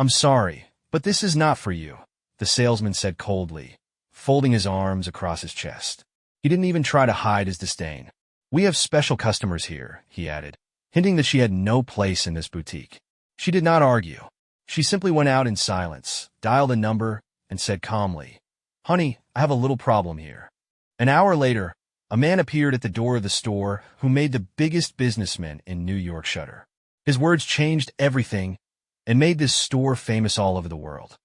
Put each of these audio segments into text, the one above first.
"I'm sorry, but this is not for you," the salesman said coldly, folding his arms across his chest. He didn't even try to hide his disdain. "We have special customers here," he added, hinting that she had no place in this boutique. She did not argue. She simply went out in silence, dialed a number, and said calmly, "Honey, I have a little problem here." An hour later, a man appeared at the door of the store who made the biggest businessman in New York shudder. His words changed everything and made this store famous all over the world.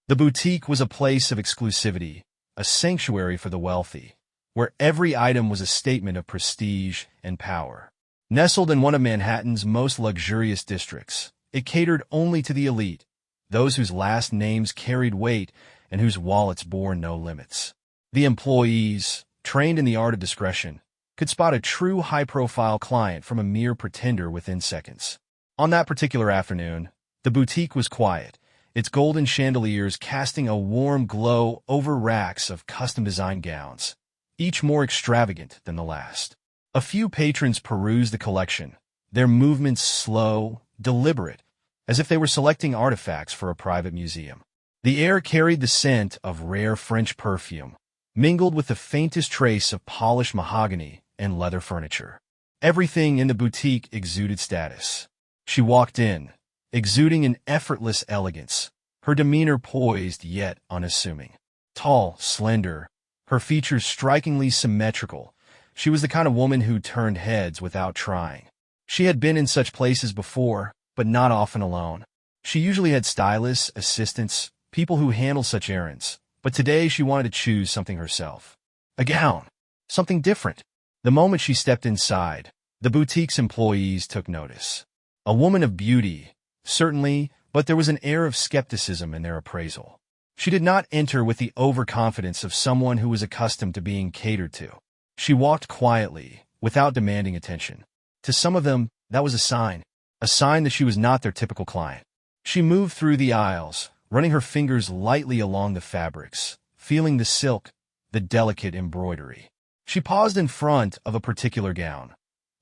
The boutique was a place of exclusivity, a sanctuary for the wealthy, where every item was a statement of prestige and power. Nestled in one of Manhattan's most luxurious districts, it catered only to the elite, those whose last names carried weight and whose wallets bore no limits. The employees, trained in the art of discretion, could spot a true high-profile client from a mere pretender within seconds. On that particular afternoon, the boutique was quiet, its golden chandeliers casting a warm glow over racks of custom-designed gowns, each more extravagant than the last. A few patrons perused the collection, their movements slow, deliberate, as if they were selecting artifacts for a private museum. The air carried the scent of rare French perfume, mingled with the faintest trace of polished mahogany and leather furniture. Everything in the boutique exuded status. She walked in, exuding an effortless elegance, her demeanor poised yet unassuming. Tall, slender, her features strikingly symmetrical, she was the kind of woman who turned heads without trying. She had been in such places before, but not often alone. She usually had stylists, assistants, people who handled such errands, but today she wanted to choose something herself. A gown. Something different. The moment she stepped inside, the boutique's employees took notice. A woman of beauty, certainly, but there was an air of skepticism in their appraisal. She did not enter with the overconfidence of someone who was accustomed to being catered to. She walked quietly, without demanding attention. To some of them, that was a sign that she was not their typical client. She moved through the aisles, running her fingers lightly along the fabrics, feeling the silk, the delicate embroidery. She paused in front of a particular gown.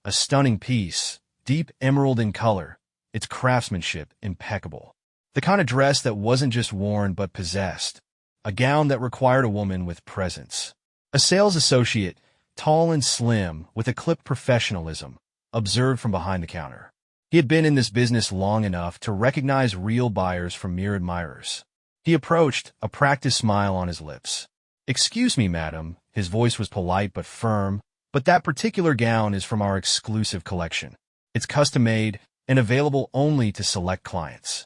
A stunning piece, deep emerald in color, its craftsmanship impeccable. The kind of dress that wasn't just worn but possessed. A gown that required a woman with presence. A sales associate, tall and slim, with a clipped professionalism, observed from behind the counter. He had been in this business long enough to recognize real buyers from mere admirers. He approached, a practiced smile on his lips. "Excuse me, madam," his voice was polite but firm, "but that particular gown is from our exclusive collection. It's custom-made and available only to select clients."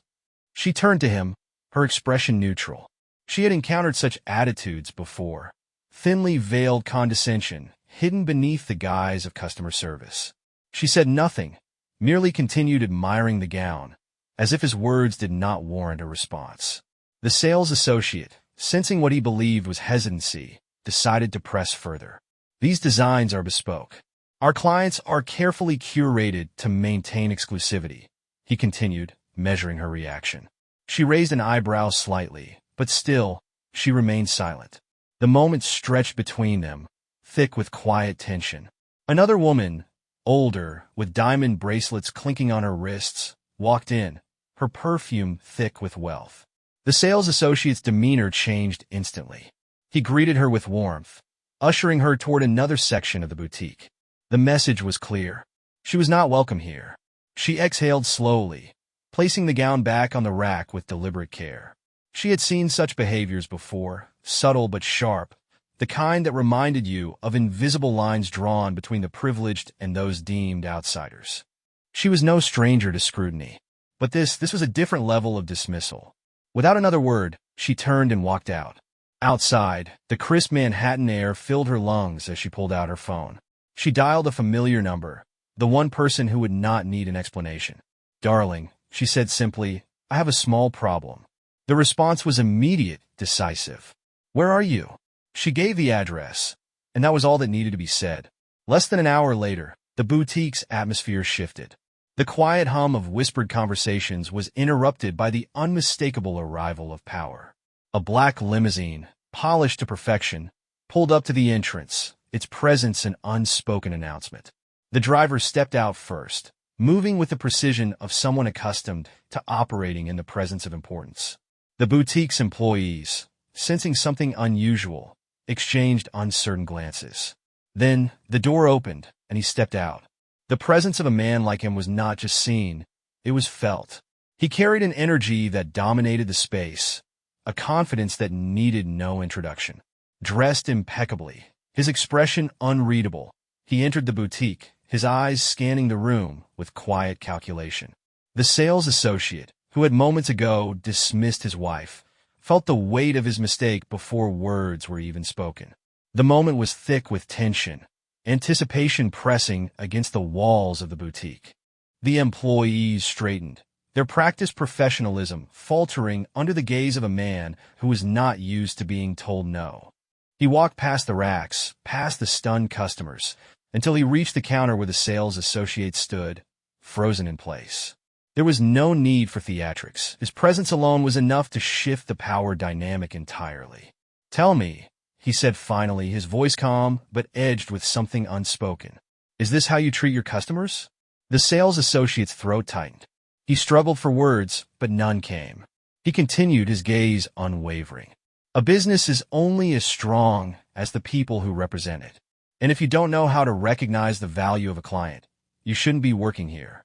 She turned to him, her expression neutral. She had encountered such attitudes before. Thinly veiled condescension, hidden beneath the guise of customer service. She said nothing, merely continued admiring the gown, as if his words did not warrant a response. The sales associate, sensing what he believed was hesitancy, decided to press further. "These designs are bespoke. Our clients are carefully curated to maintain exclusivity," he continued, measuring her reaction. She raised an eyebrow slightly, but still, she remained silent. The moment stretched between them, thick with quiet tension. Another woman, older, with diamond bracelets clinking on her wrists, walked in, her perfume thick with wealth. The sales associate's demeanor changed instantly. He greeted her with warmth, ushering her toward another section of the boutique. The message was clear. She was not welcome here. She exhaled slowly, placing the gown back on the rack with deliberate care. She had seen such behaviors before, subtle but sharp, the kind that reminded you of invisible lines drawn between the privileged and those deemed outsiders. She was no stranger to scrutiny, but this was a different level of dismissal. Without another word, she turned and walked out. Outside, the crisp Manhattan air filled her lungs as she pulled out her phone. She dialed a familiar number, the one person who would not need an explanation. "Darling," she said simply, "I have a small problem." The response was immediate, decisive. "Where are you?" She gave the address, and that was all that needed to be said. Less than an hour later, the boutique's atmosphere shifted. The quiet hum of whispered conversations was interrupted by the unmistakable arrival of power. A black limousine, polished to perfection, pulled up to the entrance, its presence an unspoken announcement. The driver stepped out first, moving with the precision of someone accustomed to operating in the presence of importance. The boutique's employees, sensing something unusual, exchanged uncertain glances. Then, the door opened, and he stepped out. The presence of a man like him was not just seen, it was felt. He carried an energy that dominated the space, a confidence that needed no introduction. Dressed impeccably, his expression unreadable, he entered the boutique, his eyes scanning the room with quiet calculation. The sales associate, who had moments ago dismissed his wife, felt the weight of his mistake before words were even spoken. The moment was thick with tension, anticipation pressing against the walls of the boutique. The employees straightened, their practiced professionalism faltering under the gaze of a man who was not used to being told no. He walked past the racks, past the stunned customers, until he reached the counter where the sales associate stood, frozen in place. There was no need for theatrics. His presence alone was enough to shift the power dynamic entirely. "Tell me," he said finally, his voice calm but edged with something unspoken. "Is this how you treat your customers?" The sales associate's throat tightened. He struggled for words, but none came. He continued, his gaze unwavering. "A business is only as strong as the people who represent it. And if you don't know how to recognize the value of a client, you shouldn't be working here."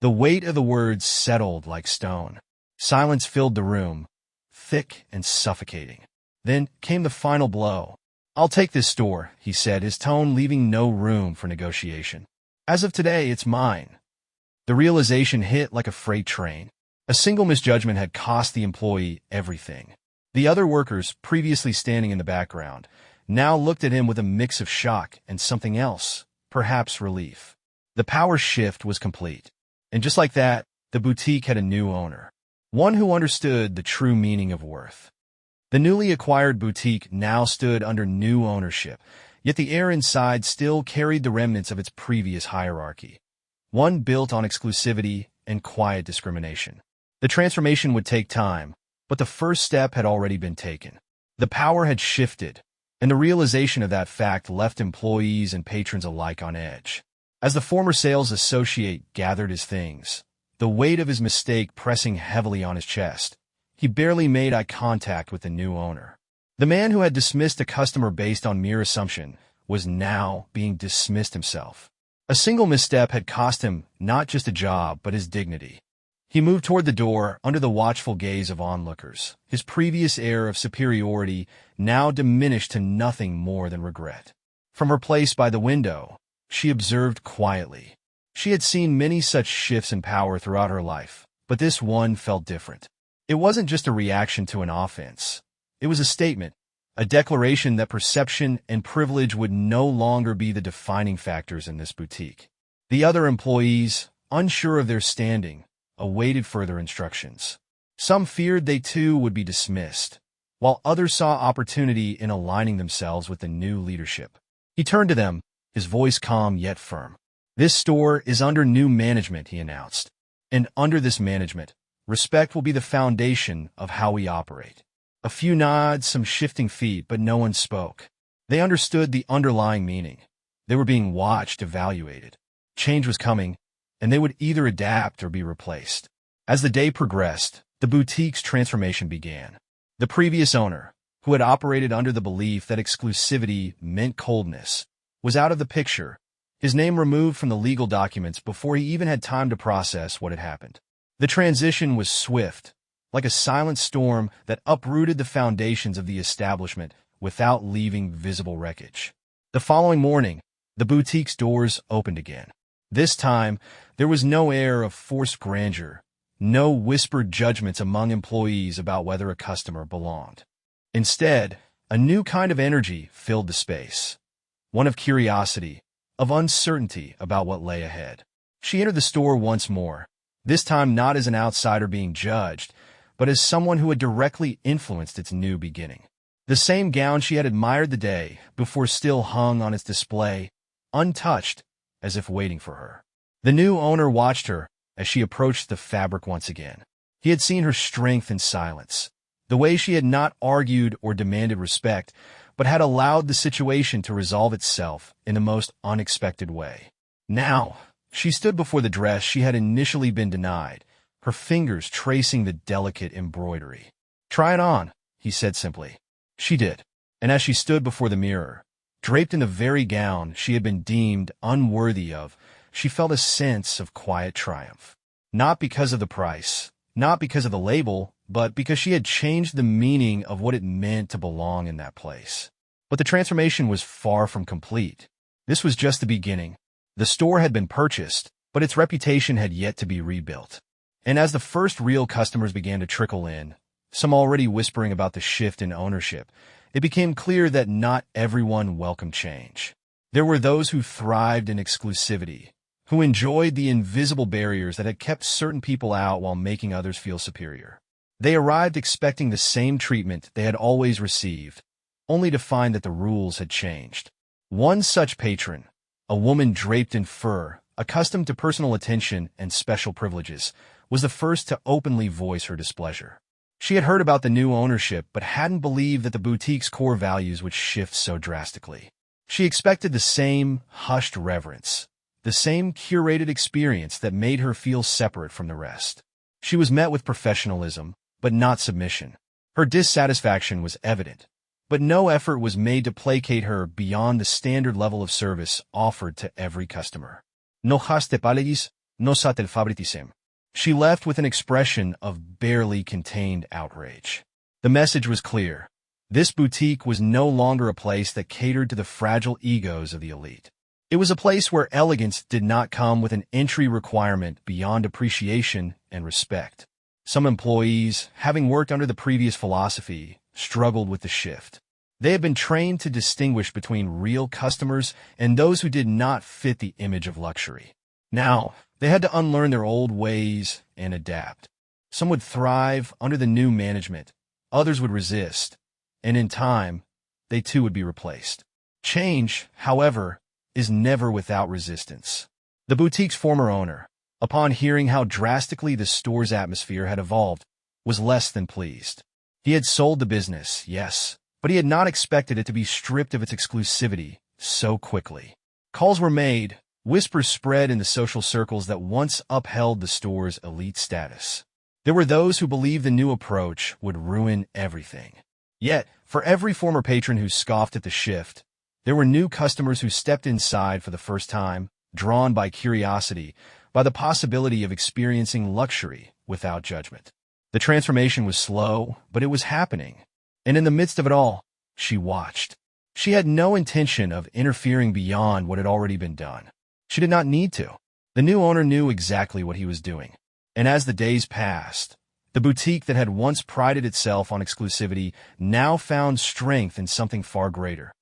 The weight of the words settled like stone. Silence filled the room, thick and suffocating. Then came the final blow. "I'll take this store," he said, his tone leaving no room for negotiation. "As of today, it's mine." The realization hit like a freight train. A single misjudgment had cost the employee everything. The other workers, previously standing in the background, now looked at him with a mix of shock and something else, perhaps relief. The power shift was complete. And just like that, the boutique had a new owner. One who understood the true meaning of worth. The newly acquired boutique now stood under new ownership, yet the air inside still carried the remnants of its previous hierarchy. One built on exclusivity and quiet discrimination. The transformation would take time, but the first step had already been taken. The power had shifted, and the realization of that fact left employees and patrons alike on edge. As the former sales associate gathered his things, the weight of his mistake pressing heavily on his chest, he barely made eye contact with the new owner. The man who had dismissed a customer based on mere assumption was now being dismissed himself. A single misstep had cost him not just a job, but his dignity. He moved toward the door under the watchful gaze of onlookers, his previous air of superiority now diminished to nothing more than regret. From her place by the window, she observed quietly. She had seen many such shifts in power throughout her life, but this one felt different. It wasn't just a reaction to an offense. It was a statement, a declaration that perception and privilege would no longer be the defining factors in this boutique. The other employees, unsure of their standing, awaited further instructions. Some feared they too would be dismissed, while others saw opportunity in aligning themselves with the new leadership. He turned to them, his voice calm yet firm. "This store is under new management," he announced. "And under this management, respect will be the foundation of how we operate." A few nods, some shifting feet, but no one spoke. They understood the underlying meaning. They were being watched, evaluated. Change was coming, and they would either adapt or be replaced. As the day progressed, the boutique's transformation began. The previous owner, who had operated under the belief that exclusivity meant coldness, was out of the picture, his name removed from the legal documents before he even had time to process what had happened. The transition was swift, like a silent storm that uprooted the foundations of the establishment without leaving visible wreckage. The following morning, the boutique's doors opened again. This time, there was no air of forced grandeur, no whispered judgments among employees about whether a customer belonged. Instead, a new kind of energy filled the space, one of curiosity, of uncertainty about what lay ahead. She entered the store once more, this time not as an outsider being judged, but as someone who had directly influenced its new beginning. The same gown she had admired the day before still hung on its display, untouched, as if waiting for her. The new owner watched her as she approached the fabric once again. He had seen her strength in silence, the way she had not argued or demanded respect, but had allowed the situation to resolve itself in the most unexpected way. Now, She stood before the dress she had initially been denied, her fingers tracing the delicate embroidery. "Try it on," he said simply. She did, and as she stood before the mirror, draped in the very gown she had been deemed unworthy of, she felt a sense of quiet triumph. Not because of the price, not because of the label, but because she had changed the meaning of what it meant to belong in that place. But the transformation was far from complete. This was just the beginning. The store had been purchased, but its reputation had yet to be rebuilt. And as the first real customers began to trickle in, some already whispering about the shift in ownership, it became clear that not everyone welcomed change. There were those who thrived in exclusivity, who enjoyed the invisible barriers that had kept certain people out while making others feel superior. They arrived expecting the same treatment they had always received, only to find that the rules had changed. One such patron, a woman draped in fur, accustomed to personal attention and special privileges, was the first to openly voice her displeasure. She had heard about the new ownership but hadn't believed that the boutique's core values would shift so drastically. She expected the same hushed reverence, the same curated experience that made her feel separate from the rest. She was met with professionalism, but not submission. Her dissatisfaction was evident, but no effort was made to placate her beyond the standard level of service offered to every customer. No haste palegis, no satel fabritisem. She left with an expression of barely contained outrage. The message was clear. This boutique was no longer a place that catered to the fragile egos of the elite. It was a place where elegance did not come with an entry requirement beyond appreciation and respect. Some employees, having worked under the previous philosophy, struggled with the shift. They had been trained to distinguish between real customers and those who did not fit the image of luxury. Now, they had to unlearn their old ways and adapt. Some would thrive under the new management, others would resist, and in time, they too would be replaced. Change, however, is never without resistance. The boutique's former owner, upon hearing how drastically the store's atmosphere had evolved, was less than pleased. He had sold the business, yes, but he had not expected it to be stripped of its exclusivity so quickly. Calls were made, whispers spread in the social circles that once upheld the store's elite status. There were those who believed the new approach would ruin everything. Yet, for every former patron who scoffed at the shift, there were new customers who stepped inside for the first time, drawn by curiosity, by the possibility of experiencing luxury without judgment. The transformation was slow, but it was happening. And in the midst of it all, she watched. She had no intention of interfering beyond what had already been done. She did not need to. The new owner knew exactly what he was doing. And as the days passed, the boutique that had once prided itself on exclusivity now found strength in something far greater.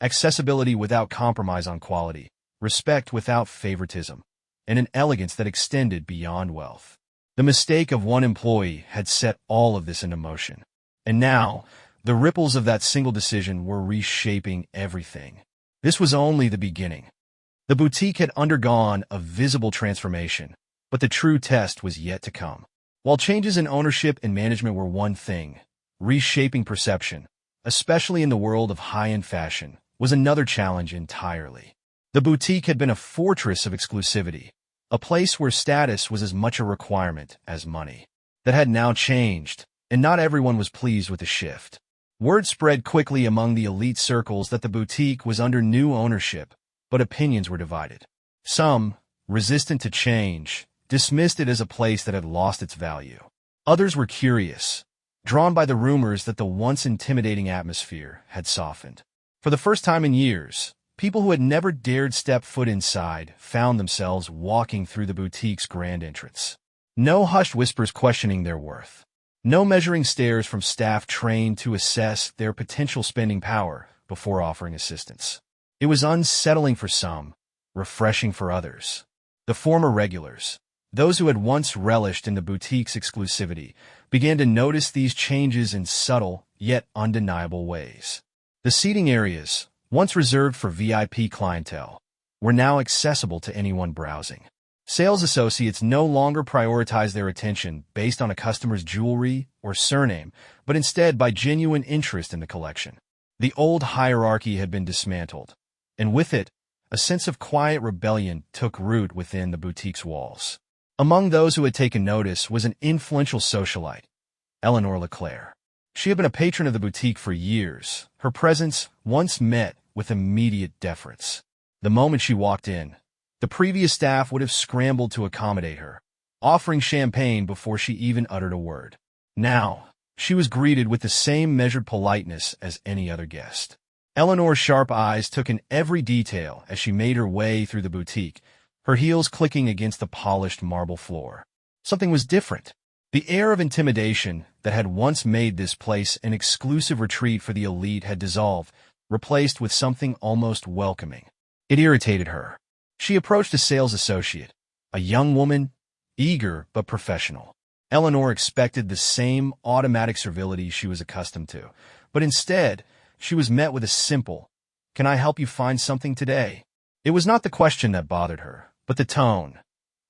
Accessibility without compromise on quality, respect without favoritism, and an elegance that extended beyond wealth. The mistake of one employee had set all of this into motion. And now, the ripples of that single decision were reshaping everything. This was only the beginning. The boutique had undergone a visible transformation, but the true test was yet to come. While changes in ownership and management were one thing, reshaping perception, especially in the world of high-end fashion, was another challenge entirely. The boutique had been a fortress of exclusivity, a place where status was as much a requirement as money. That had now changed, and not everyone was pleased with the shift. Word spread quickly among the elite circles that the boutique was under new ownership, but opinions were divided. Some, resistant to change, dismissed it as a place that had lost its value. Others were curious, drawn by the rumors that the once intimidating atmosphere had softened. For the first time in years, people who had never dared step foot inside found themselves walking through the boutique's grand entrance. No hushed whispers questioning their worth. No measuring stares from staff trained to assess their potential spending power before offering assistance. It was unsettling for some, refreshing for others. The former regulars, those who had once relished in the boutique's exclusivity, began to notice these changes in subtle yet undeniable ways. The seating areas, once reserved for VIP clientele, were now accessible to anyone browsing. Sales associates no longer prioritized their attention based on a customer's jewelry or surname, but instead by genuine interest in the collection. The old hierarchy had been dismantled, and with it, A sense of quiet rebellion took root within the boutique's walls. Among those who had taken notice was an influential socialite, Eleanor Leclerc. She had been a patron of the boutique for years, her presence once met with immediate deference. The moment she walked in, the previous staff would have scrambled to accommodate her, offering champagne before she even uttered a word. Now, she was greeted with the same measured politeness as any other guest. Eleanor's sharp eyes took in every detail as she made her way through the boutique, her heels clicking against the polished marble floor. Something was different. The air of intimidation that had once made this place an exclusive retreat for the elite had dissolved, replaced with something almost welcoming. It irritated her. She approached a sales associate, a young woman, eager but professional. Eleanor expected the same automatic servility she was accustomed to, but instead, she was met with a simple, "Can I help you find something today?" It was not the question that bothered her, but the tone,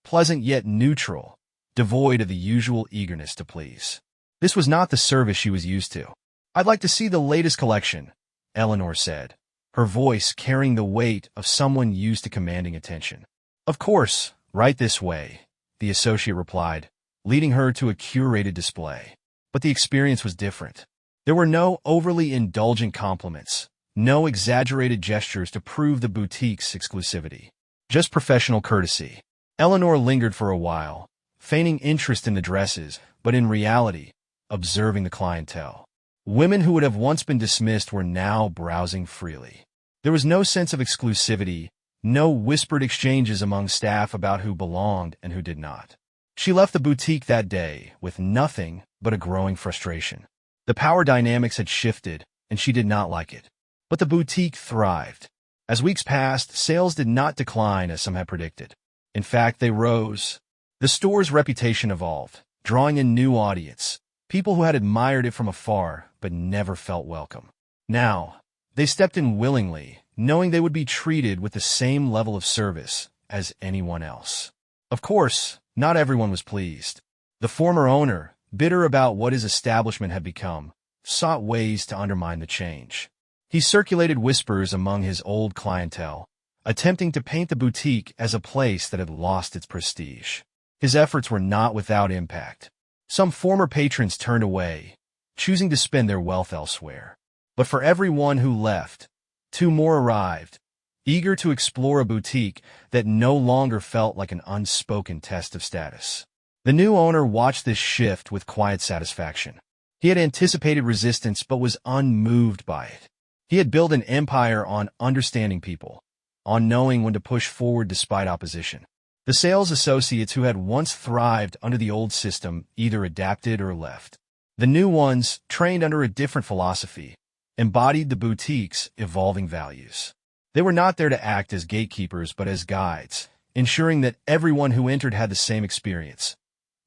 pleasant yet neutral, devoid of the usual eagerness to please. This was not the service she was used to. "I'd like to see the latest collection," Eleanor said, her voice carrying the weight of someone used to commanding attention. "Of course, right this way," the associate replied, leading her to a curated display. But the experience was different. There were no overly indulgent compliments, no exaggerated gestures to prove the boutique's exclusivity. Just professional courtesy. Eleanor lingered for a while, feigning interest in the dresses, but in reality, observing the clientele. Women who would have once been dismissed were now browsing freely. There was no sense of exclusivity, no whispered exchanges among staff about who belonged and who did not. She left the boutique that day with nothing but a growing frustration. The power dynamics had shifted, and she did not like it. But the boutique thrived. As weeks passed, sales did not decline as some had predicted. In fact, they rose. The store's reputation evolved, drawing a new audience, people who had admired it from afar but never felt welcome. Now, they stepped in willingly, knowing they would be treated with the same level of service as anyone else. Of course, not everyone was pleased. The former owner, bitter about what his establishment had become, sought ways to undermine the change. He circulated whispers among his old clientele, attempting to paint the boutique as a place that had lost its prestige. His efforts were not without impact. Some former patrons turned away, choosing to spend their wealth elsewhere. But for every one who left, two more arrived, eager to explore a boutique that no longer felt like an unspoken test of status. The new owner watched this shift with quiet satisfaction. He had anticipated resistance but was unmoved by it. He had built an empire on understanding people, on knowing when to push forward despite opposition. The sales associates who had once thrived under the old system either adapted or left. The new ones, trained under a different philosophy, embodied the boutique's evolving values. They were not there to act as gatekeepers but as guides, ensuring that everyone who entered had the same experience,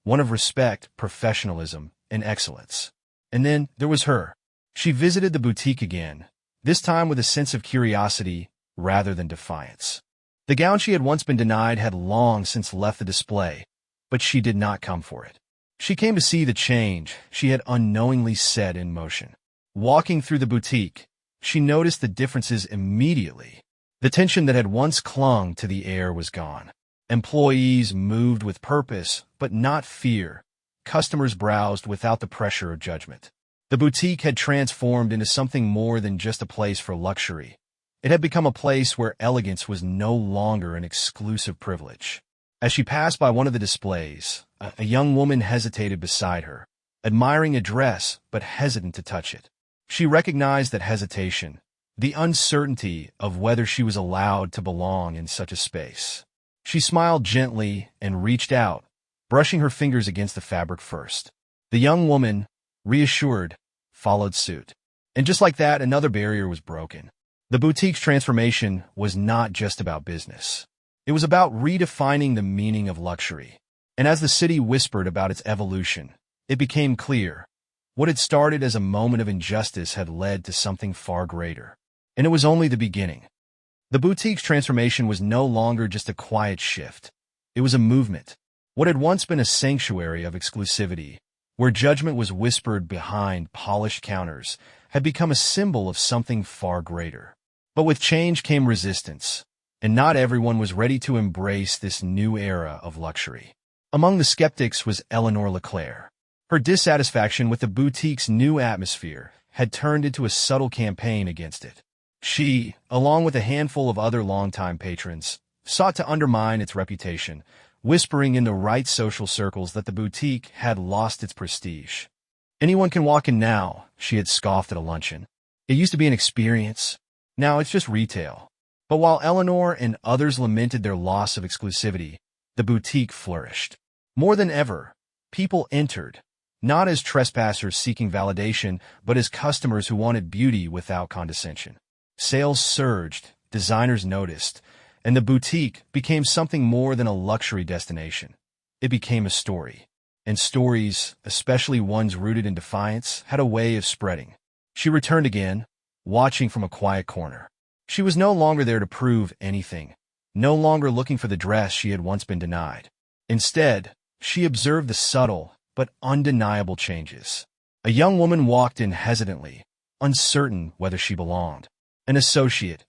one of respect, professionalism, and excellence. And then there was her. She visited the boutique again, this time with a sense of curiosity rather than defiance. The gown she had once been denied had long since left the display, but she did not come for it. She came to see the change she had unknowingly set in motion. Walking through the boutique, she noticed the differences immediately. The tension that had once clung to the air was gone. Employees moved with purpose, but not fear. Customers browsed without the pressure of judgment. The boutique had transformed into something more than just a place for luxury. It had become a place where elegance was no longer an exclusive privilege. As she passed by one of the displays, a young woman hesitated beside her, admiring a dress but hesitant to touch it. She recognized that hesitation, the uncertainty of whether she was allowed to belong in such a space. She smiled gently and reached out, brushing her fingers against the fabric first. The young woman, reassured, followed suit. And just like that, another barrier was broken. The boutique's transformation was not just about business. It was about redefining the meaning of luxury. And as the city whispered about its evolution, it became clear. What had started as a moment of injustice had led to something far greater. And it was only the beginning. The boutique's transformation was no longer just a quiet shift. It was a movement. What had once been a sanctuary of exclusivity, where judgment was whispered behind polished counters, had become a symbol of something far greater. But with change came resistance. and not everyone was ready to embrace this new era of luxury. Among the skeptics was Eleanor Leclerc. Her dissatisfaction with the boutique's new atmosphere had turned into a subtle campaign against it. She, along with a handful of other longtime patrons, sought to undermine its reputation, whispering in the right social circles that the boutique had lost its prestige. "Anyone can walk in now," she had scoffed at a luncheon. "It used to be an experience. Now it's just retail." But while Eleanor and others lamented their loss of exclusivity, the boutique flourished. More than ever, people entered, not as trespassers seeking validation, but as customers who wanted beauty without condescension. Sales surged, designers noticed, and the boutique became something more than a luxury destination. It became a story. And stories, especially ones rooted in defiance, had a way of spreading. She returned again, watching from a quiet corner. She was no longer there to prove anything, no longer looking for the dress she had once been denied. Instead, she observed the subtle but undeniable changes. A young woman walked in hesitantly, uncertain whether she belonged. An associate,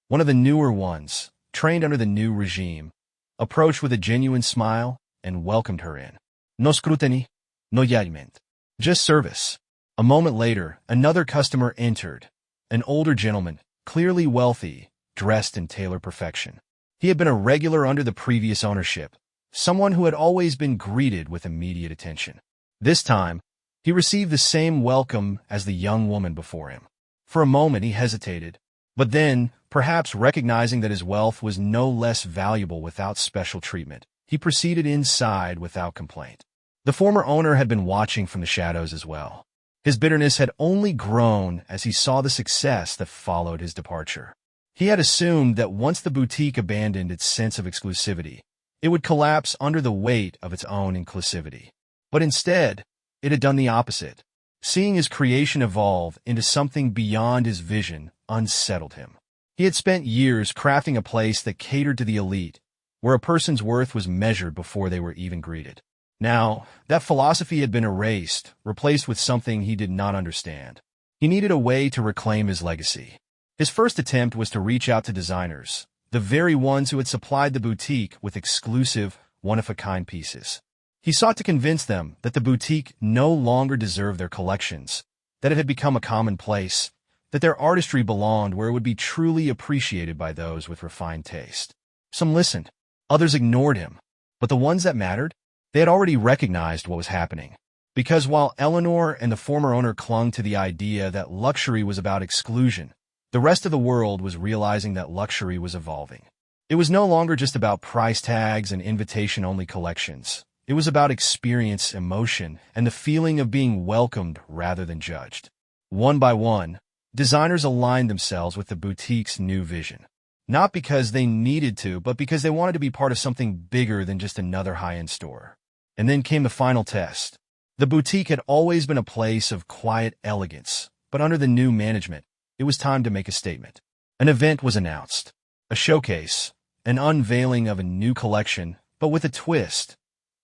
one of the newer ones, trained under the new regime, approached with a genuine smile and welcomed her in. "No scrutiny, no judgment. Just service." A moment later, another customer entered, an older gentleman, clearly wealthy, dressed in tailored perfection. He had been a regular under the previous ownership, someone who had always been greeted with immediate attention. This time, he received the same welcome as the young woman before him. For a moment he hesitated, but then, perhaps recognizing that his wealth was no less valuable without special treatment, he proceeded inside without complaint. The former owner had been watching from the shadows as well. His bitterness had only grown as he saw the success that followed his departure. He had assumed that once the boutique abandoned its sense of exclusivity, it would collapse under the weight of its own inclusivity. But instead, it had done the opposite. Seeing his creation evolve into something beyond his vision unsettled him. He had spent years crafting a place that catered to the elite, where a person's worth was measured before they were even greeted. Now, that philosophy had been erased, replaced with something he did not understand. He needed a way to reclaim his legacy. His first attempt was to reach out to designers, the very ones who had supplied the boutique with exclusive, one-of-a-kind pieces. He sought to convince them that the boutique no longer deserved their collections, that it had become a commonplace, that their artistry belonged where it would be truly appreciated by those with refined taste. Some listened, others ignored him, but the ones that mattered, they had already recognized what was happening. Because while Eleanor and the former owner clung to the idea that luxury was about exclusion, the rest of the world was realizing that luxury was evolving. It was no longer just about price tags and invitation-only collections. It was about experience, emotion, and the feeling of being welcomed rather than judged. One by one, designers aligned themselves with the boutique's new vision. Not because they needed to, but because they wanted to be part of something bigger than just another high-end store. And then came the final test. The boutique had always been a place of quiet elegance, but under the new management, it was time to make a statement. An event was announced. A showcase, an unveiling of a new collection, but with a twist.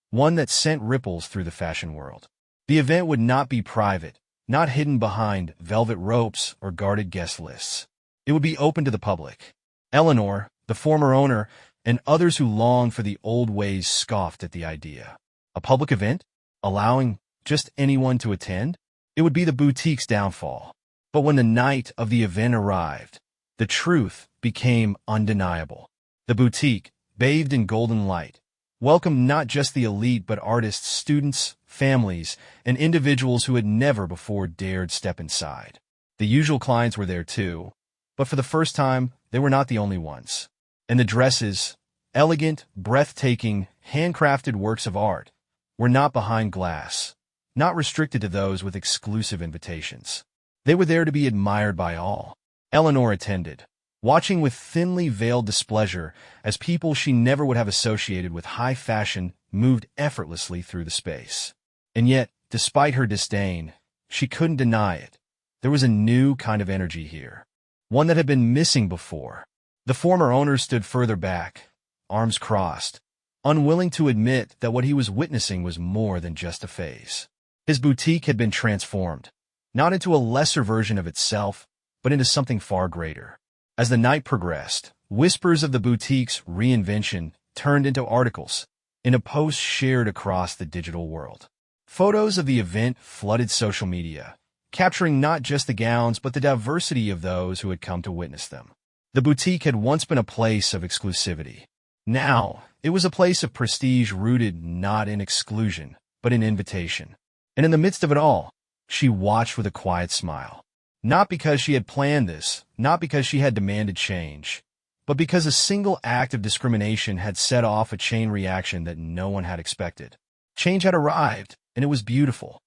One that sent ripples through the fashion world. The event would not be private, not hidden behind velvet ropes or guarded guest lists. It would be open to the public. Eleanor, the former owner, and others who longed for the old ways scoffed at the idea. A public event? Allowing just anyone to attend? It would be the boutique's downfall. But when the night of the event arrived, the truth became undeniable. The boutique, bathed in golden light, welcomed not just the elite but artists, students, families, and individuals who had never before dared step inside. The usual clients were there too, but for the first time, they were not the only ones. And the dresses, elegant, breathtaking, handcrafted works of art, were not behind glass, not restricted to those with exclusive invitations. They were there to be admired by all. Eleanor attended, watching with thinly veiled displeasure as people she never would have associated with high fashion moved effortlessly through the space. And yet, despite her disdain, she couldn't deny it. There was a new kind of energy here, one that had been missing before. The former owner stood further back, arms crossed, unwilling to admit that what he was witnessing was more than just a phase. His boutique had been transformed, not into a lesser version of itself, but into something far greater. As the night progressed, whispers of the boutique's reinvention turned into articles, into posts shared across the digital world. Photos of the event flooded social media, capturing not just the gowns but the diversity of those who had come to witness them. The boutique had once been a place of exclusivity. Now, it was a place of prestige rooted not in exclusion, but in invitation. And in the midst of it all, she watched with a quiet smile. Not because she had planned this, not because she had demanded change, but because a single act of discrimination had set off a chain reaction that no one had expected. Change had arrived, and it was beautiful.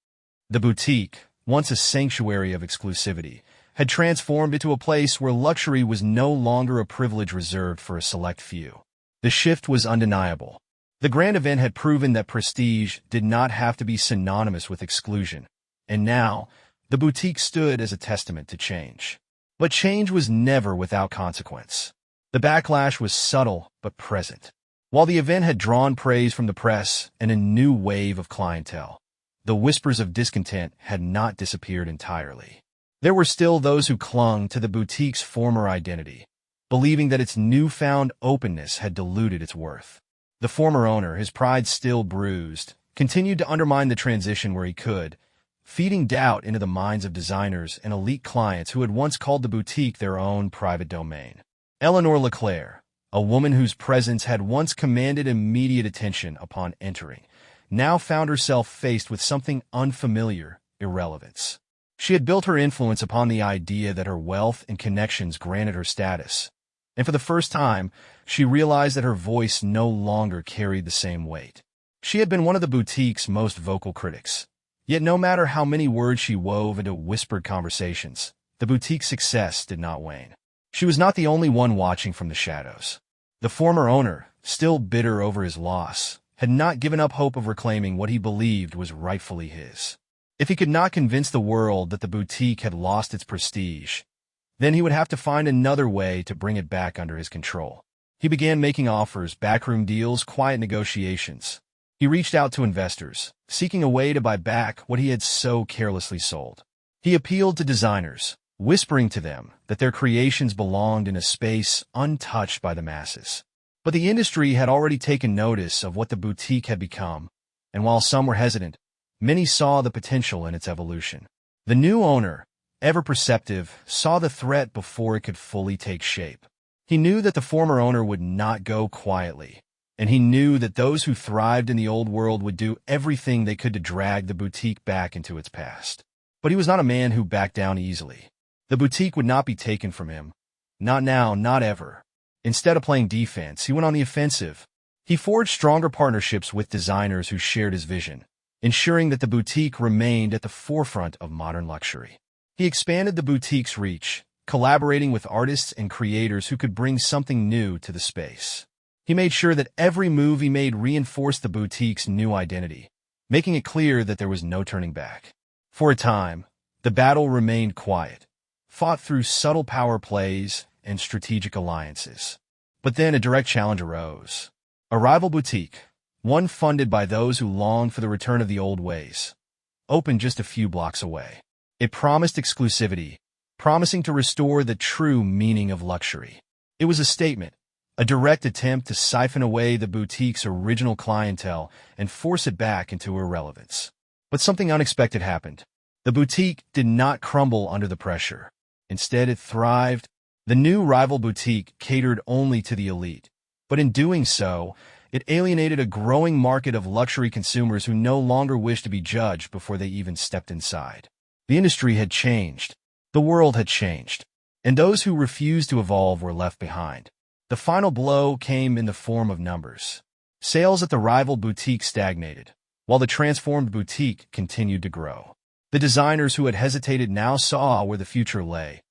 The boutique, once a sanctuary of exclusivity, had transformed into a place where luxury was no longer a privilege reserved for a select few. The shift was undeniable. The grand event had proven that prestige did not have to be synonymous with exclusion, and now, the boutique stood as a testament to change. But change was never without consequence. The backlash was subtle but present. While the event had drawn praise from the press and a new wave of clientele, the whispers of discontent had not disappeared entirely. There were still those who clung to the boutique's former identity, believing that its newfound openness had diluted its worth. The former owner, his pride still bruised, continued to undermine the transition where he could, feeding doubt into the minds of designers and elite clients who had once called the boutique their own private domain. Eleanor Leclerc, a woman whose presence had once commanded immediate attention upon entering, now found herself faced with something unfamiliar: irrelevance. She had built her influence upon the idea that her wealth and connections granted her status, and for the first time, she realized that her voice no longer carried the same weight. She had been one of the boutique's most vocal critics. Yet no matter how many words she wove into whispered conversations, the boutique's success did not wane. She was not the only one watching from the shadows. The former owner, still bitter over his loss, had not given up hope of reclaiming what he believed was rightfully his. If he could not convince the world that the boutique had lost its prestige, then he would have to find another way to bring it back under his control. He began making offers, backroom deals, quiet negotiations. He reached out to investors, seeking a way to buy back what he had so carelessly sold. He appealed to designers, whispering to them that their creations belonged in a space untouched by the masses. But the industry had already taken notice of what the boutique had become, and while some were hesitant, many saw the potential in its evolution. The new owner, ever perceptive, saw the threat before it could fully take shape. He knew that the former owner would not go quietly, and he knew that those who thrived in the old world would do everything they could to drag the boutique back into its past. But he was not a man who backed down easily. The boutique would not be taken from him. Not now, not ever. Instead of playing defense, he went on the offensive. He forged stronger partnerships with designers who shared his vision, ensuring that the boutique remained at the forefront of modern luxury. He expanded the boutique's reach, collaborating with artists and creators who could bring something new to the space. He made sure that every move he made reinforced the boutique's new identity, making it clear that there was no turning back. For a time, the battle remained quiet, fought through subtle power plays and strategic alliances. But then a direct challenge arose. A rival boutique, one funded by those who longed for the return of the old ways, opened just a few blocks away. It promised exclusivity, promising to restore the true meaning of luxury. It was a statement, a direct attempt to siphon away the boutique's original clientele and force it back into irrelevance. But something unexpected happened. The boutique did not crumble under the pressure. Instead, it thrived. The new rival boutique catered only to the elite, but in doing so, it alienated a growing market of luxury consumers who no longer wished to be judged before they even stepped inside. The industry had changed. The world had changed. And those who refused to evolve were left behind. The final blow came in the form of numbers. Sales at the rival boutique stagnated, while the transformed boutique continued to grow. The designers who had hesitated now saw where the future lay,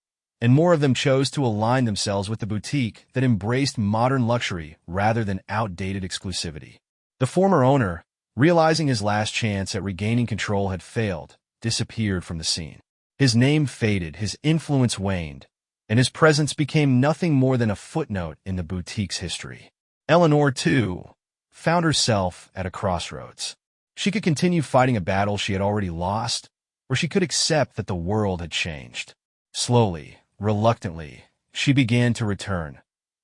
and more of them chose to align themselves with the boutique that embraced modern luxury rather than outdated exclusivity. The former owner, realizing his last chance at regaining control had failed, disappeared from the scene. His name faded, his influence waned, and his presence became nothing more than a footnote in the boutique's history. Eleanor, too, found herself at a crossroads. She could continue fighting a battle she had already lost, or she could accept that the world had changed. Slowly, reluctantly, She began to return,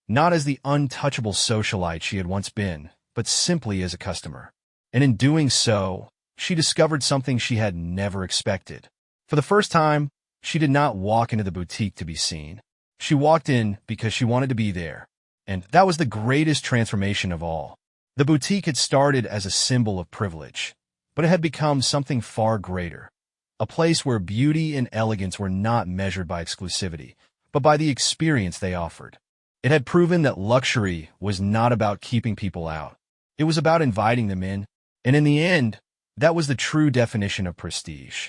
not as the untouchable socialite she had once been, but simply as a customer. And in doing so, she discovered something she had never expected. For the first time, she did not walk into the boutique to be seen. She walked in because she wanted to be there. And that was the greatest transformation of all. The boutique had started as a symbol of privilege, but it had become something far greater. A place where beauty and elegance were not measured by exclusivity, but by the experience they offered. It had proven that luxury was not about keeping people out. It was about inviting them in, and in the end, that was the true definition of prestige.